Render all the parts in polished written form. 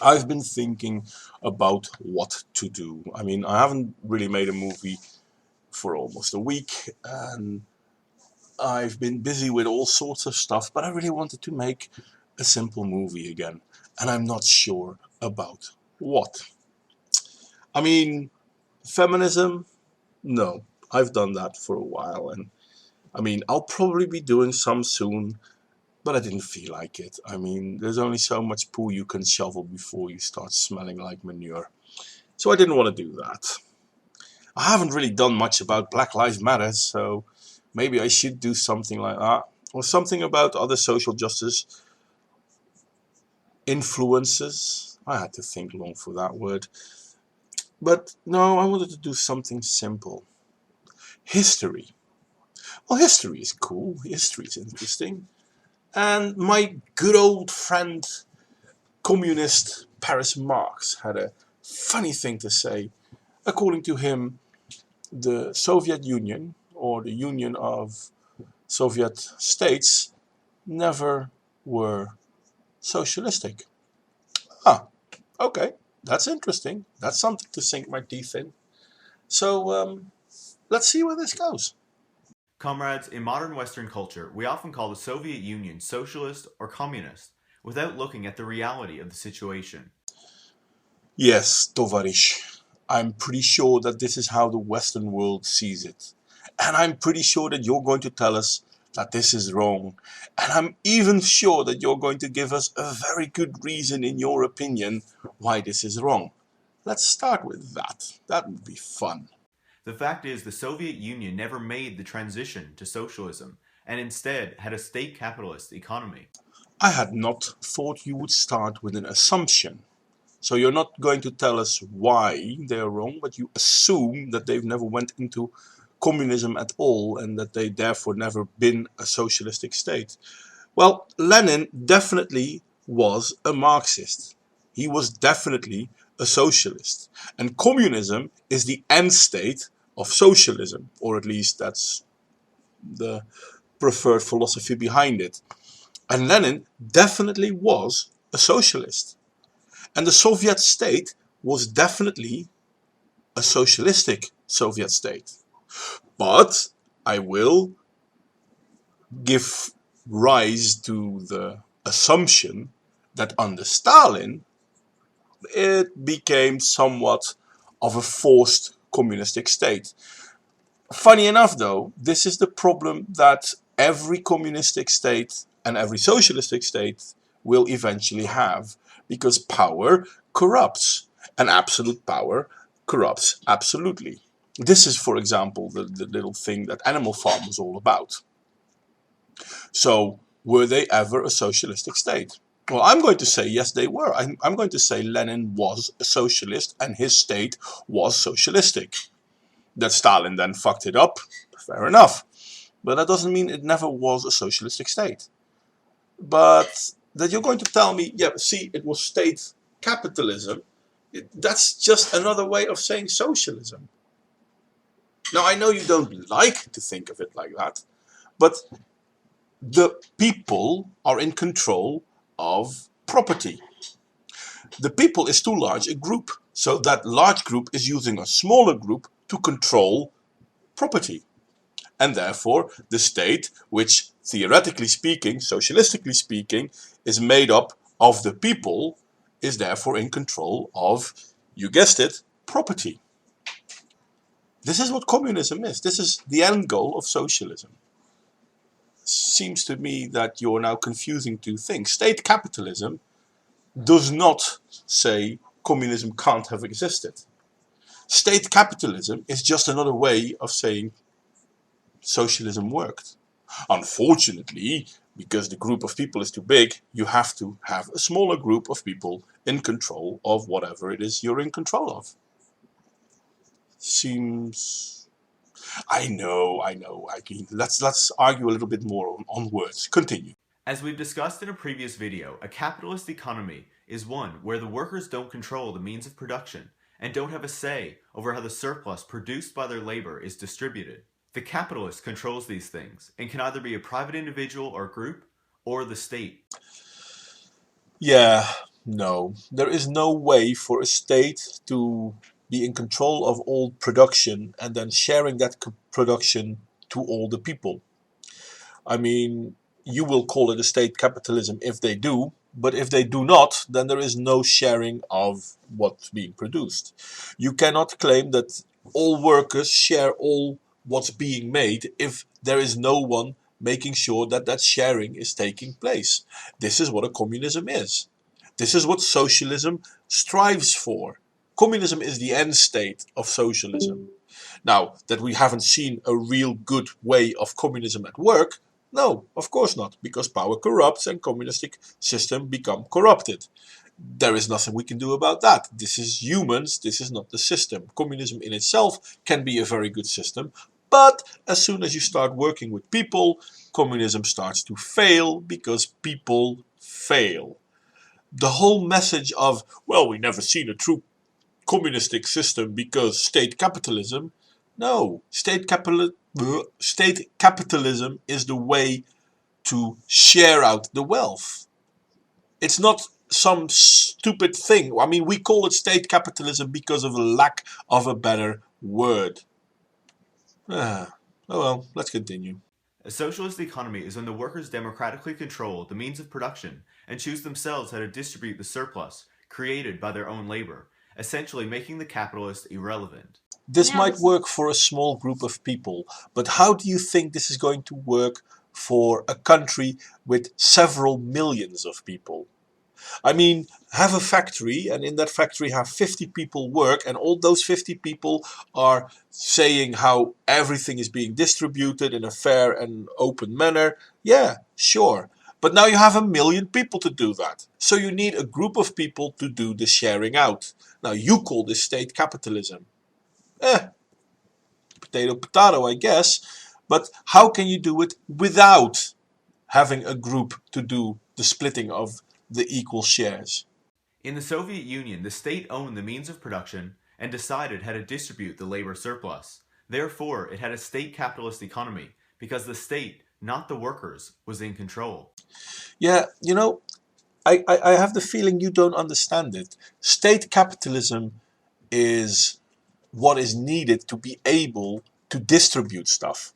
I've been thinking about what to do. I mean, I haven't really made a movie for almost a week, and I've been busy with all sorts of stuff, but I really wanted to make a simple movie again, and I'm not sure about what. I mean, feminism? No, I've done that for a while, and I mean, I'll probably be doing some soon, but I didn't feel like it. I mean, there's only so much poo you can shovel before you start smelling like manure. So I didn't want to do that. I haven't really done much about Black Lives Matter, so maybe I should do something like that. Or something about other social justice influences. I had to think long for that word. But no, I wanted to do something simple. History. Well, history is cool. History is interesting. And my good old friend, communist Paris Marx, had a funny thing to say. According to him, the Soviet Union, or the Union of Soviet States, never were socialistic. Ah, okay, that's interesting. That's something to sink my teeth in. So, let's see where this goes. Comrades, in modern Western culture, we often call the Soviet Union socialist or communist without looking at the reality of the situation. Yes, Tovarish. I'm pretty sure that this is how the Western world sees it. And I'm pretty sure that you're going to tell us that this is wrong. And I'm even sure that you're going to give us a very good reason, in your opinion, why this is wrong. Let's start with that. That would be fun. The fact is, the Soviet Union never made the transition to socialism and instead had a state capitalist economy. I had not thought you would start with an assumption. So you're not going to tell us why they're wrong, but you assume that they've never went into communism at all and that they therefore never been a socialistic state. Well, Lenin definitely was a Marxist. He was definitely a socialist. And communism is the end state of socialism, or at least that's the preferred philosophy behind it. And Lenin definitely was a socialist. And the Soviet state was definitely a socialistic Soviet state. But I will give rise to the assumption that under Stalin it became somewhat of a forced communistic state. Funny enough, though, this is the problem that every communistic state and every socialistic state will eventually have, because power corrupts, and absolute power corrupts absolutely. This is, for example, the little thing that Animal Farm was all about. So, were they ever a socialistic state? Well, I'm going to say yes, they were. I'm going to say Lenin was a socialist and his state was socialistic. That Stalin then fucked it up, fair enough. But that doesn't mean it never was a socialistic state. But that you're going to tell me, yeah, see, it was state capitalism, that's just another way of saying socialism. Now, I know you don't like to think of it like that, but the people are in control of property. The people is too large a group, so that large group is using a smaller group to control property. And therefore, the state, which theoretically speaking, socialistically speaking, is made up of the people, is therefore in control of, you guessed it, property. This is what communism is. This is the end goal of socialism. Seems to me that you're now confusing two things. State capitalism does not say communism can't have existed. State capitalism is just another way of saying socialism worked. Unfortunately, because the group of people is too big, you have to have a smaller group of people in control of whatever it is you're in control of. Seems. I know. I mean, let's argue a little bit more on words. Continue. As we've discussed in a previous video, a capitalist economy is one where the workers don't control the means of production and don't have a say over how the surplus produced by their labor is distributed. The capitalist controls these things and can either be a private individual or group or the state. Yeah, No, there is no way for a state to be in control of all production and then sharing that production to all the people. I mean, you will call it a state capitalism if they do, but if they do not, then there is no sharing of what's being produced. You cannot claim that all workers share all what's being made if there is no one making sure that that sharing is taking place. This is what a communism is. This is what socialism strives for. Communism is the end state of socialism. Now, that we haven't seen a real good way of communism at work, no, of course not, because power corrupts and communistic system become corrupted. There is nothing we can do about that. This is humans, this is not the system. Communism in itself can be a very good system, but as soon as you start working with people, communism starts to fail because people fail. The whole message of, well, we never seen a true communistic system because state capitalism. No, state capitalism is the way to share out the wealth. It's not some stupid thing. I mean, we call it state capitalism because of a lack of a better word. Oh well, let's continue. A socialist economy is when the workers democratically control the means of production and choose themselves how to distribute the surplus created by their own labor, essentially making the capitalist irrelevant. This might work for a small group of people, but how do you think this is going to work for a country with several millions of people? I mean, have a factory, and in that factory have 50 people work, and all those 50 people are saying how everything is being distributed in a fair and open manner. Yeah, sure. But now you have 1,000,000 people to do that. So you need a group of people to do the sharing out. Now you call this state capitalism. Potato, potato, I guess. But how can you do it without having a group to do the splitting of the equal shares? In the Soviet Union, the state owned the means of production and decided how to distribute the labor surplus. Therefore, it had a state capitalist economy because the state, not the workers, was in control. Yeah, you know, I have the feeling you don't understand it. State capitalism is what is needed to be able to distribute stuff.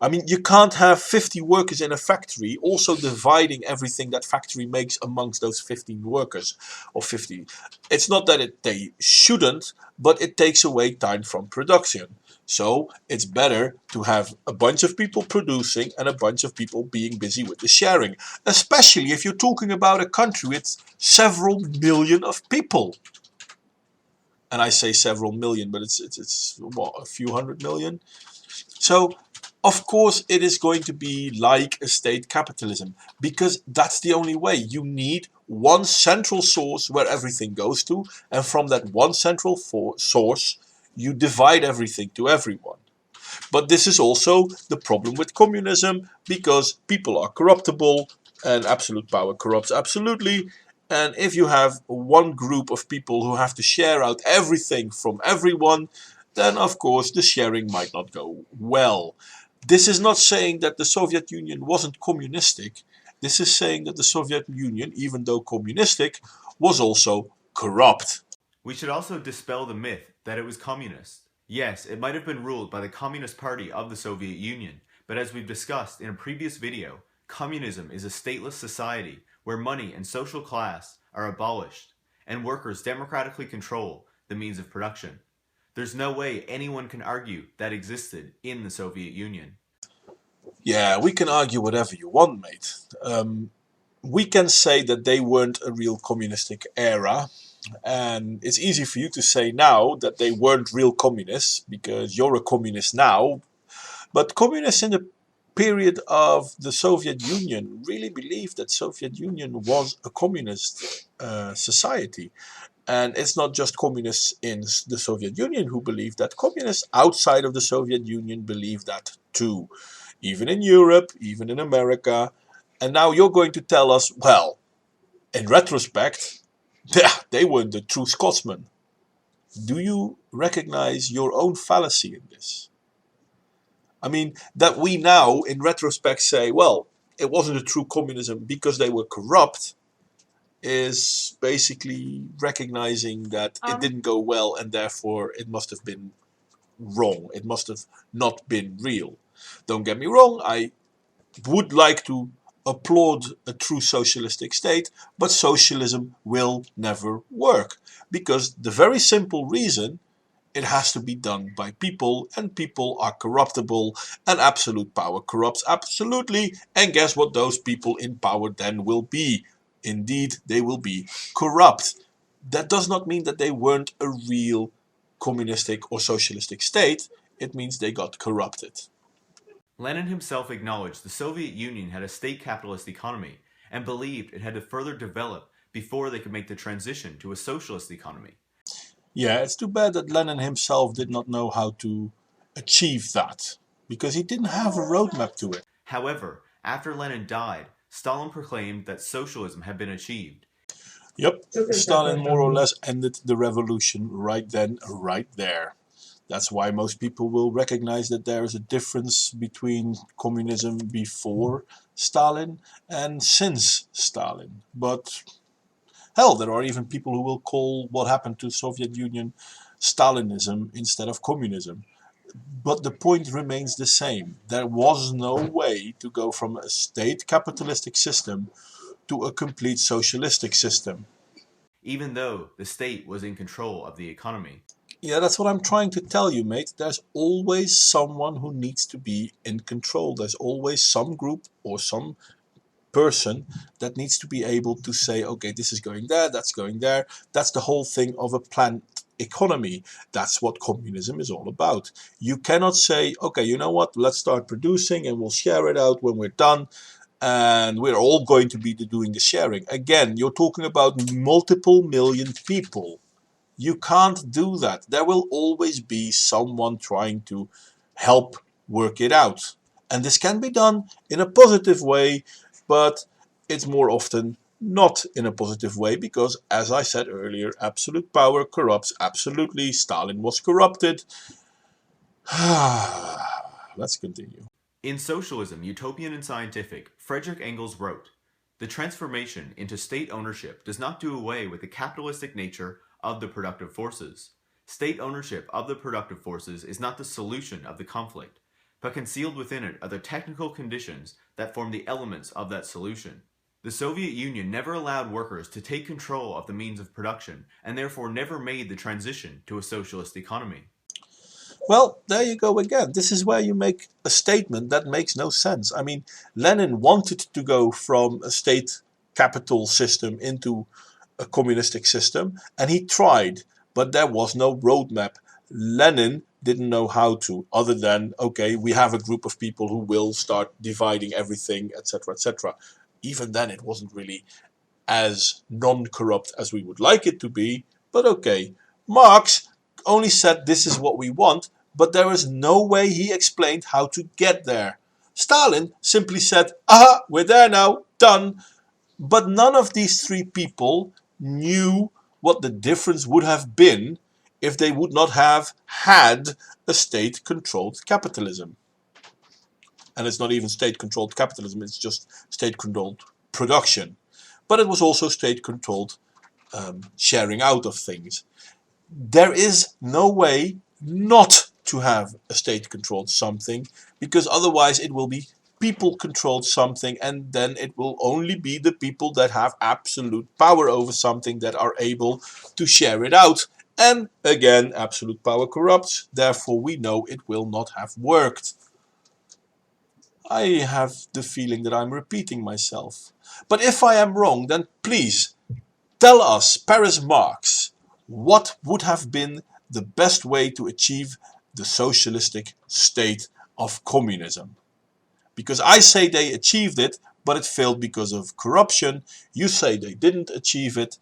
I mean, you can't have 50 workers in a factory also dividing everything that factory makes amongst those 15 workers or 50. It's not that they shouldn't, but it takes away time from production. So it's better to have a bunch of people producing and a bunch of people being busy with the sharing. Especially if you're talking about a country with several million of people. And I say several million, but it's what, a few hundred million? So, of course, it is going to be like a state capitalism because that's the only way. You need one central source where everything goes to, and from that one central source, you divide everything to everyone. But this is also the problem with communism because people are corruptible and absolute power corrupts absolutely. And if you have one group of people who have to share out everything from everyone, then of course the sharing might not go well. This is not saying that the Soviet Union wasn't communistic. This is saying that the Soviet Union, even though communistic, was also corrupt. We should also dispel the myth that it was communist. Yes, it might have been ruled by the Communist Party of the Soviet Union, but as we've discussed in a previous video, communism is a stateless society where money and social class are abolished, and workers democratically control the means of production. There's no way anyone can argue that existed in the Soviet Union. Yeah, we can argue whatever you want, mate. We can say that they weren't a real communistic era, and it's easy for you to say now that they weren't real communists because you're a communist now. But communists in the period of the Soviet Union really believed that Soviet Union was a communist society. And it's not just communists in the Soviet Union who believe that. Communists outside of the Soviet Union believe that too. Even in Europe, even in America. And now you're going to tell us, well, in retrospect, they weren't the true Scotsmen. Do you recognize your own fallacy in this? I mean, that we now, in retrospect, say, well, it wasn't a true communism because they were corrupt. is basically recognizing that it didn't go well and therefore it must have been wrong. It must have not been real. Don't get me wrong, I would like to applaud a true socialistic state, but socialism will never work. Because the very simple reason, it has to be done by people, and people are corruptible, and absolute power corrupts absolutely. And guess what those people in power then will be? Indeed, they will be corrupt. That does not mean that they weren't a real communistic or socialistic state. It means they got corrupted. Lenin himself acknowledged the Soviet Union had a state capitalist economy and believed it had to further develop before they could make the transition to a socialist economy. Yeah, it's too bad that Lenin himself did not know how to achieve that, because he didn't have a roadmap to it. However, after Lenin died, Stalin proclaimed that socialism had been achieved. Yep, Stalin more or less ended the revolution right then, right there. That's why most people will recognize that there is a difference between communism before Stalin and since Stalin. But hell, there are even people who will call what happened to the Soviet Union Stalinism instead of communism. But the point remains the same. There was no way to go from a state capitalistic system to a complete socialistic system. Even though the state was in control of the economy. Yeah, that's what I'm trying to tell you, mate. There's always someone who needs to be in control. There's always some group or some person that needs to be able to say, okay, this is going there, that's going there. That's the whole thing of a planned economy. That's what communism is all about. You cannot say, okay, you know what, let's start producing and we'll share it out when we're done. And we're all going to be doing the sharing. Again, you're talking about multiple million people. You can't do that. There will always be someone trying to help work it out. And this can be done in a positive way, but it's more often not in a positive way because, as I said earlier, absolute power corrupts absolutely. Stalin was corrupted. Let's continue. In Socialism, Utopian and Scientific, Frederick Engels wrote, "The transformation into state ownership does not do away with the capitalistic nature of the productive forces. State ownership of the productive forces is not the solution of the conflict, but concealed within it are the technical conditions that form the elements of that solution. The Soviet Union never allowed workers to take control of the means of production, and therefore never made the transition to a socialist economy." Well, there you go again. This is where you make a statement that makes no sense. I mean, Lenin wanted to go from a state capital system into a communistic system, and he tried, but there was no roadmap. Lenin didn't know how to, other than, okay, we have a group of people who will start dividing everything, etc., etc. Even then, it wasn't really as non-corrupt as we would like it to be, but okay. Marx only said this is what we want, but there is no way he explained how to get there. Stalin simply said, aha, we're there now, done. But none of these three people knew what the difference would have been if they would not have had a state-controlled capitalism. And it's not even state-controlled capitalism, it's just state-controlled production. But it was also state-controlled sharing out of things. There is no way not to have a state-controlled something, because otherwise it will be people-controlled something, and then it will only be the people that have absolute power over something that are able to share it out. And again, absolute power corrupts, therefore we know it will not have worked. I have the feeling that I'm repeating myself. But if I am wrong, then please tell us, Paris Marx, what would have been the best way to achieve the socialistic state of communism? Because I say they achieved it, but it failed because of corruption. You say they didn't achieve it.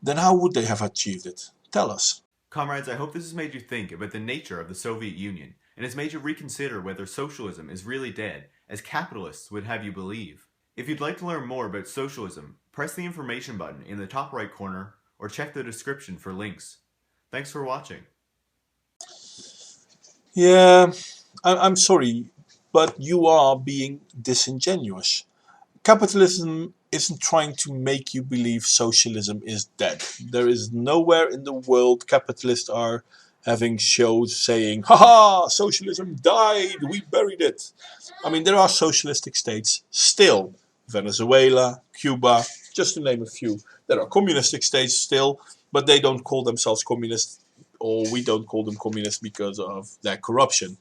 Then how would they have achieved it? Tell us. Comrades, I hope this has made you think about the nature of the Soviet Union and has made you reconsider whether socialism is really dead, as capitalists would have you believe. If you'd like to learn more about socialism, press the information button in the top right corner or check the description for links. Thanks for watching. Yeah, I'm sorry, but you are being disingenuous. Capitalism isn't trying to make you believe socialism is dead. There is nowhere in the world capitalists are having shows saying, haha, socialism died, we buried it. I mean, there are socialistic states still. Venezuela, Cuba, just to name a few. There are communistic states still, but they don't call themselves communist, or we don't call them communist because of their corruption.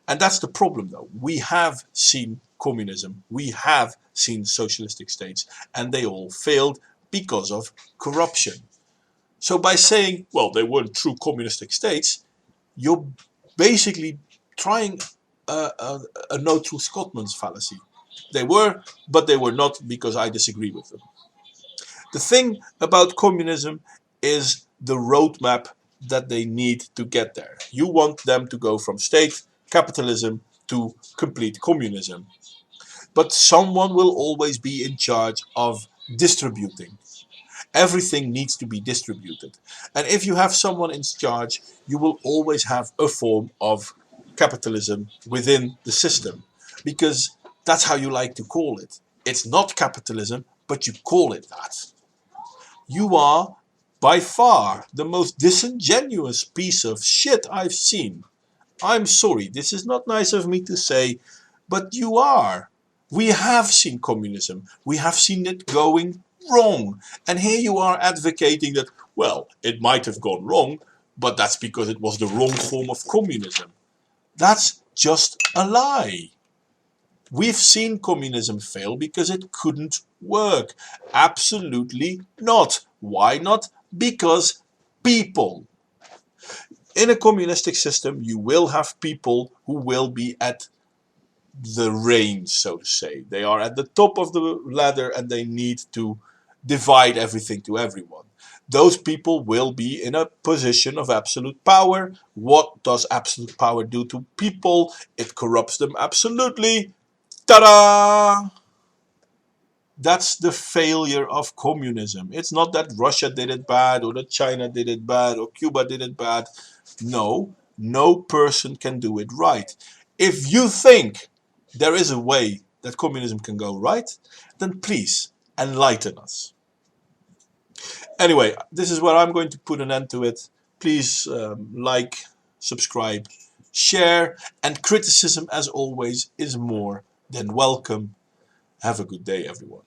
And that's the problem, though. We have seen communism, we have seen socialistic states, and they all failed because of corruption. So by saying, well, they weren't true communistic states, you're basically trying a no true Scotsman's fallacy. They were, but they were not because I disagree with them. The thing about communism is the roadmap that they need to get there. You want them to go from state capitalism to complete communism. But someone will always be in charge of distributing. Everything needs to be distributed. And if you have someone in charge, you will always have a form of capitalism within the system. Because that's how you like to call it. It's not capitalism, but you call it that. You are, by far, the most disingenuous piece of shit I've seen. I'm sorry, this is not nice of me to say, but you are. We have seen communism. We have seen it going wrong. And here you are advocating that, well, it might have gone wrong, but that's because it was the wrong form of communism. That's just a lie. We've seen communism fail because it couldn't work. Absolutely not. Why not? Because people. In a communistic system, you will have people who will be at the reins, so to say. They are at the top of the ladder and they need to divide everything to everyone. Those people will be in a position of absolute power. What does absolute power do to people? It corrupts them absolutely. Ta-da! That's the failure of communism. It's not that Russia did it bad or that China did it bad or Cuba did it bad. No, no person can do it right. If you think there is a way that communism can go right, then please enlighten us. Anyway, this is where I'm going to put an end to it. Please like, subscribe, share, and criticism, as always, is more than welcome. Have a good day, everyone.